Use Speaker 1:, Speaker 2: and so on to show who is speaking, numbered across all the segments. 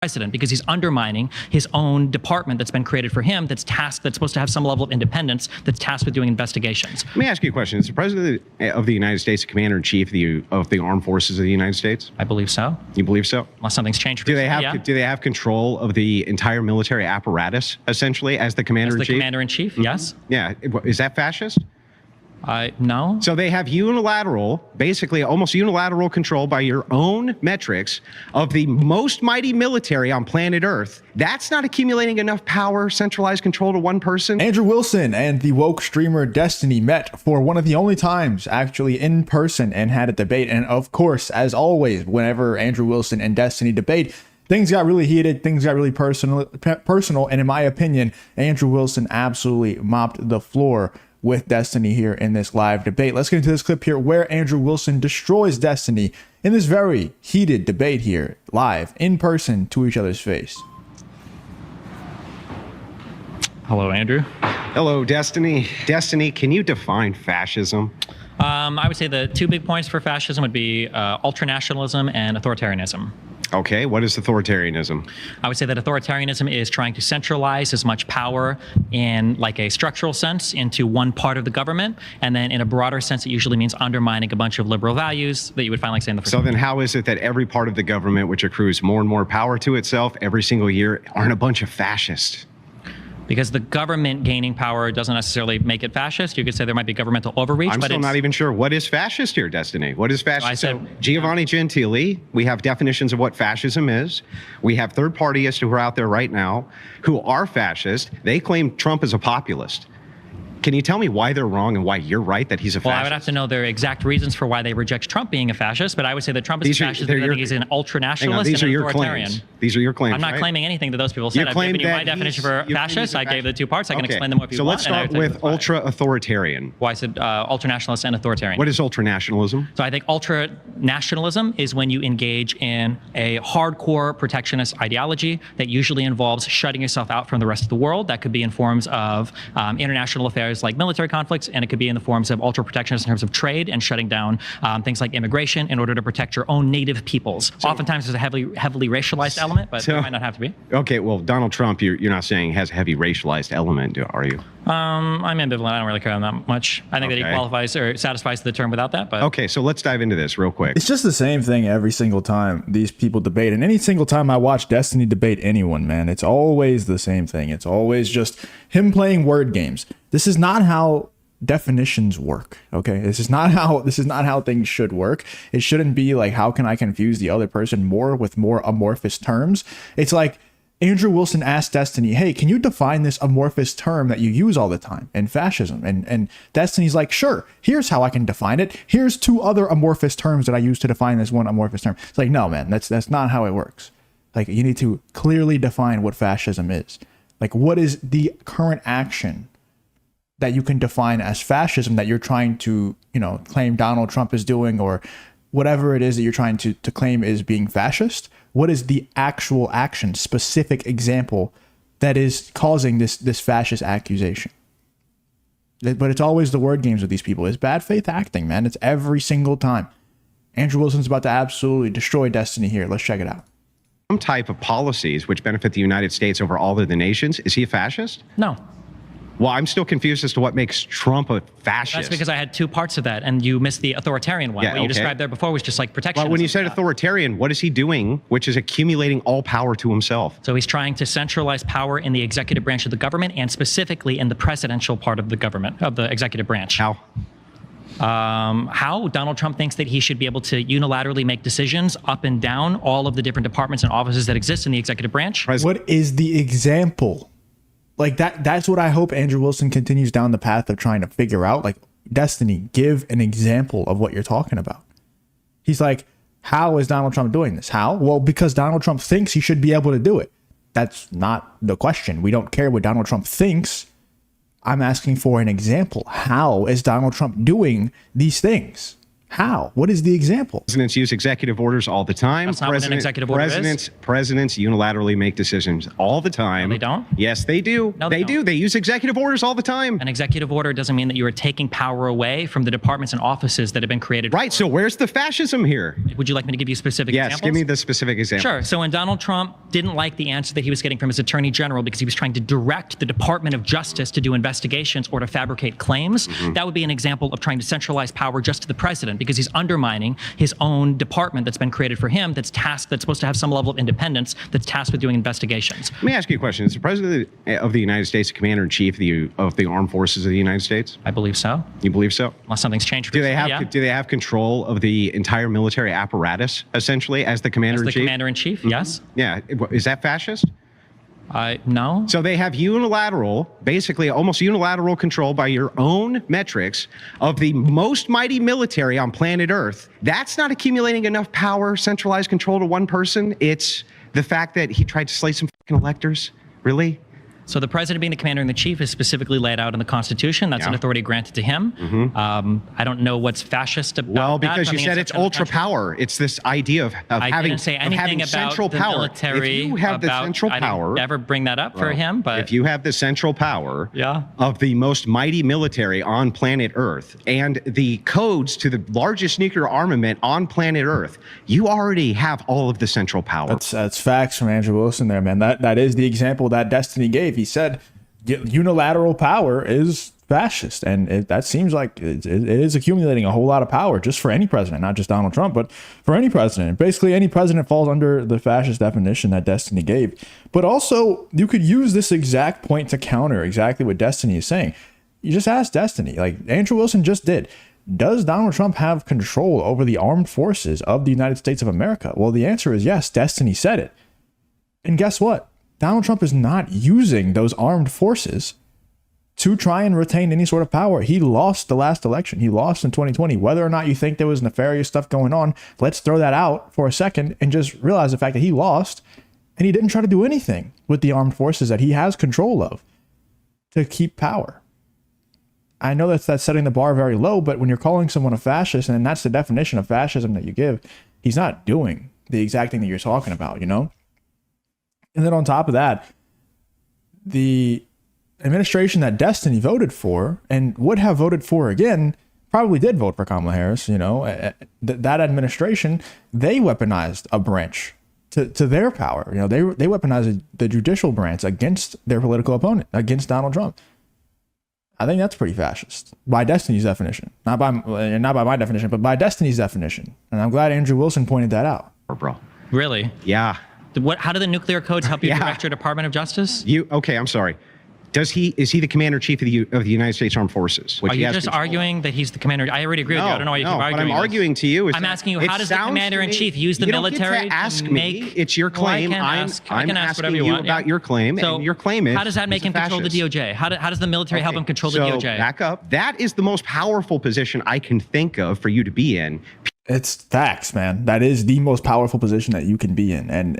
Speaker 1: president, because he's undermining his own department that's been created for him, that's supposed to have some level of independence, that's tasked with doing investigations.
Speaker 2: Let me ask you a question. Is the president of the United States the commander-in-chief of the armed forces of the United States?
Speaker 1: I believe so.
Speaker 2: You believe so?
Speaker 1: Unless something's changed.
Speaker 2: Do they have control of the entire military apparatus, essentially, as the commander-in-chief?
Speaker 1: As the commander-in-chief, yes.
Speaker 2: Yeah. Is that fascist?
Speaker 1: No.
Speaker 2: So they have basically almost unilateral control by your own metrics of the most mighty military on planet Earth. That's not accumulating enough power, centralized control to one person.
Speaker 3: Andrew Wilson and the woke streamer Destiny met for one of the only times actually in person and had a debate. And of course, as always, whenever Andrew Wilson and Destiny debate, things got really heated, things got really personal, and in my opinion, Andrew Wilson absolutely mopped the floor with Destiny here in this live debate. Let's get into this clip here where Andrew Wilson destroys Destiny in this very heated debate here, live, in person, to each other's face.
Speaker 1: Hello, Andrew.
Speaker 2: Hello, Destiny. Destiny, can you define fascism?
Speaker 1: I would say the two big points for fascism would be ultranationalism and authoritarianism.
Speaker 2: Okay, what is authoritarianism?
Speaker 1: I would say that authoritarianism is trying to centralize as much power in like a structural sense into one part of the government, and then in a broader sense it usually means undermining a bunch of liberal values that you would find, like, say, in the first.
Speaker 2: So then how is it that every part of the government which accrues more and more power to itself every single year aren't a bunch of fascists?
Speaker 1: Because the government gaining power doesn't necessarily make it fascist. You could say there might be governmental overreach.
Speaker 2: I'm still not even sure what is fascist here, Destiny. What is fascist? So Giovanni Gentili, we have definitions of what fascism is. We have third partyists who are out there right now who are fascist. They claim Trump is a populist. Can you tell me why they're wrong and why you're right that he's a fascist?
Speaker 1: Well, I would have to know their exact reasons for why they reject Trump being a fascist, but I would say that Trump is a fascist because I think he's an ultranationalist and an authoritarian.
Speaker 2: These are your claims.
Speaker 1: I'm not claiming anything that those people said. I've given you my definition for fascist. I gave the two parts. I can explain them more if you want.
Speaker 2: So let's start with ultra-authoritarian.
Speaker 1: Well, I said ultranationalist and authoritarian.
Speaker 2: What is ultranationalism?
Speaker 1: So I think ultranationalism is when you engage in a hardcore protectionist ideology that usually involves shutting yourself out from the rest of the world. That could be in forms of international affairs like military conflicts, and it could be in the forms of ultra-protectionist in terms of trade and shutting down things like immigration in order to protect your own native peoples. So, oftentimes there's a heavily racialized element, but it might not have to be.
Speaker 2: Okay, well, Donald Trump, you're not saying has a heavy racialized element, are you?
Speaker 1: I'm ambivalent. I don't really care on that much. I think that he qualifies or satisfies the term without that. But
Speaker 2: okay, so let's dive into this real quick.
Speaker 3: It's just the same thing every single time these people debate, and any single time I watch Destiny debate anyone, man, it's always the same thing. It's always just him playing word games. This is not how definitions work. Okay, this is not how things should work. It shouldn't be like, how can I confuse the other person more with more amorphous terms? It's like Andrew Wilson asked Destiny, hey, can you define this amorphous term that you use all the time in fascism? And Destiny's like, sure, here's how I can define it. Here's two other amorphous terms that I use to define this one amorphous term. It's like, no, man, that's not how it works. Like, you need to clearly define what fascism is. Like, what is the current action that you can define as fascism that you're trying to, claim Donald Trump is doing, or whatever it is that you're trying to claim is being fascist? What is the actual action, specific example that is causing this fascist accusation? But it's always the word games with these people. It's bad faith acting, man. It's every single time. Andrew Wilson's about to absolutely destroy Destiny here. Let's check it out.
Speaker 2: Some type of policies which benefit the United States over all other nations. Is he a fascist?
Speaker 1: No.
Speaker 2: Well, I'm still confused as to what makes Trump a fascist.
Speaker 1: That's because I had two parts of that, and you missed the authoritarian one. What you described there before was just like protection.
Speaker 2: Well, when you said authoritarian, what is he doing, which is accumulating all power to himself?
Speaker 1: So he's trying to centralize power in the executive branch of the government, and specifically in the presidential part of the government, of the executive branch.
Speaker 2: How?
Speaker 1: How Donald Trump thinks that he should be able to unilaterally make decisions up and down all of the different departments and offices that exist in the executive branch.
Speaker 3: What is the example? Like, that's what I hope Andrew Wilson continues down the path of trying to figure out. Like, Destiny, give an example of what you're talking about. He's like, how is Donald Trump doing this? How? Well, because Donald Trump thinks he should be able to do it. That's not the question. We don't care what Donald Trump thinks. I'm asking for an example. How is Donald Trump doing these things? How? What is the example?
Speaker 2: Presidents use executive orders all the time.
Speaker 1: That's not what an executive order is.
Speaker 2: Presidents unilaterally make decisions all the time.
Speaker 1: No, they don't?
Speaker 2: Yes, they do.
Speaker 1: No,
Speaker 2: they
Speaker 1: they
Speaker 2: do.
Speaker 1: don't.
Speaker 2: They use executive orders all the time.
Speaker 1: An executive order doesn't mean that you are taking power away from the departments and offices that have been created.
Speaker 2: Right. So where's the fascism here?
Speaker 1: Would you like me to give you specific
Speaker 2: Yes,
Speaker 1: examples?
Speaker 2: give me the specific example.
Speaker 1: Sure. So when Donald Trump didn't like the answer that he was getting from his attorney general because he was trying to direct the Department of Justice to do investigations or to fabricate claims, that would be an example of trying to centralize power just to the president because he's undermining his own department that's been created for him that's supposed to have some level of independence that's tasked with doing investigations.
Speaker 2: Let me ask you a question. Is the president of the United States the commander-in-chief of the armed forces of the United States?
Speaker 1: I believe so.
Speaker 2: You believe so?
Speaker 1: Unless something's changed.
Speaker 2: Do they have
Speaker 1: Yeah.
Speaker 2: do they have control of the entire military apparatus essentially as the
Speaker 1: As
Speaker 2: commander-in-chief?
Speaker 1: the commander-in-chief, yes.
Speaker 2: Yeah. Is that fascist?
Speaker 1: No.
Speaker 2: So they have basically almost unilateral control by your own metrics of the most mighty military on planet Earth. That's not accumulating enough power, centralized control to one person. It's the fact that he tried to slay some fucking electors. Really?
Speaker 1: So the president being the commander-in-chief is specifically laid out in the Constitution. That's an authority granted to him. I don't know what's fascist about that.
Speaker 2: Well, because
Speaker 1: I
Speaker 2: you
Speaker 1: mean,
Speaker 2: said it's ultra power. It's this idea of
Speaker 1: I
Speaker 2: having,
Speaker 1: didn't say
Speaker 2: of
Speaker 1: anything
Speaker 2: having
Speaker 1: about
Speaker 2: central
Speaker 1: the
Speaker 2: power.
Speaker 1: military.
Speaker 2: If you have the central power,
Speaker 1: I didn't ever bring that up for him. But
Speaker 2: if you have the central power
Speaker 1: Yeah.
Speaker 2: of the most mighty military on planet Earth and the codes to the largest nuclear armament on planet Earth, you already have all of the central power.
Speaker 3: That's facts from Andrew Wilson there, man. That is the example that Destiny gave. He said unilateral power is fascist, and that seems like it is accumulating a whole lot of power just for any president, not just Donald Trump, but for any president. Basically, any president falls under the fascist definition that Destiny gave. But also, you could use this exact point to counter exactly what Destiny is saying. You just ask Destiny, like Andrew Wilson just did. Does Donald Trump have control over the armed forces of the United States of America? Well, the answer is yes. Destiny said it. And guess what? Donald Trump is not using those armed forces to try and retain any sort of power. He lost the last election. He lost in 2020. Whether or not you think there was nefarious stuff going on, let's throw that out for a second and just realize the fact that he lost and he didn't try to do anything with the armed forces that he has control of to keep power. I know that's setting the bar very low, but when you're calling someone a fascist, and that's the definition of fascism that you give, he's not doing the exact thing that you're talking about, you know? And then on top of that, the administration that Destiny voted for and would have voted for again probably did vote for Kamala Harris. You know, that administration, they weaponized a branch to their power. You know, they weaponized the judicial branch against their political opponent, against Donald Trump. I think that's pretty fascist by Destiny's definition, not by my definition, but by Destiny's definition. And I'm glad Andrew Wilson pointed that out.
Speaker 2: Bro.
Speaker 1: really,
Speaker 2: Yeah.
Speaker 1: how do the nuclear codes help you
Speaker 2: Yeah.
Speaker 1: direct your Department of Justice?
Speaker 2: Okay, I'm sorry. Is he the commander-in-chief of the United States Armed Forces?
Speaker 1: Are you just arguing that he's the commander? I already agree with you. I don't know why you keep arguing.
Speaker 2: What I'm arguing to you is
Speaker 1: I'm
Speaker 2: that
Speaker 1: asking you,
Speaker 2: it
Speaker 1: how does the
Speaker 2: sounds to
Speaker 1: commander-in-chief
Speaker 2: me-
Speaker 1: use the
Speaker 2: you don't get
Speaker 1: military
Speaker 2: to ask
Speaker 1: to
Speaker 2: me.
Speaker 1: make?
Speaker 2: It's your claim.
Speaker 1: Well,
Speaker 2: I'm
Speaker 1: I can ask
Speaker 2: asking
Speaker 1: whatever you want.
Speaker 2: about your claim,
Speaker 1: So
Speaker 2: and your claim is
Speaker 1: how does that make
Speaker 2: he's
Speaker 1: him
Speaker 2: a
Speaker 1: control the
Speaker 2: fascist.
Speaker 1: DOJ? How does the military help him control the
Speaker 2: So
Speaker 1: DOJ?
Speaker 2: back up. That is the most powerful position I can think of for you to be in.
Speaker 3: It's facts, man. That is the most powerful position that you can be in. And,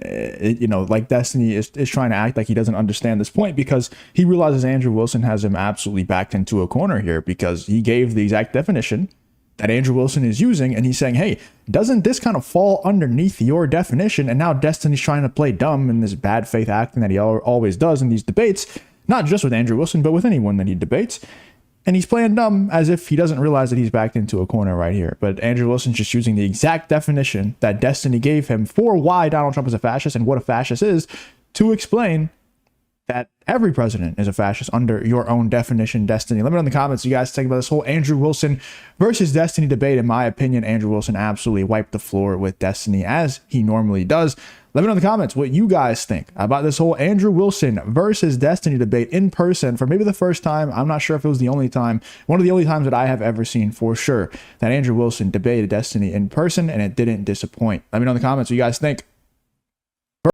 Speaker 3: like Destiny is trying to act like he doesn't understand this point because he realizes Andrew Wilson has him absolutely backed into a corner here because he gave the exact definition that Andrew Wilson is using. And he's saying, hey, doesn't this kind of fall underneath your definition? And now Destiny's trying to play dumb in this bad faith acting that he always does in these debates, not just with Andrew Wilson, but with anyone that he debates. And he's playing dumb as if he doesn't realize that he's backed into a corner right here. But Andrew Wilson's just using the exact definition that Destiny gave him for why Donald Trump is a fascist and what a fascist is to explain that every president is a fascist under your own definition, Destiny. Let me know in the comments what you guys think about this whole Andrew Wilson versus Destiny debate. In my opinion, Andrew Wilson absolutely wiped the floor with Destiny as he normally does. Let me know in the comments what you guys think about this whole Andrew Wilson versus Destiny debate in person for maybe the first time. I'm not sure if it was the only time, one of the only times that I have ever seen for sure that Andrew Wilson debated Destiny in person and it didn't disappoint. Let me know in the comments what you guys think.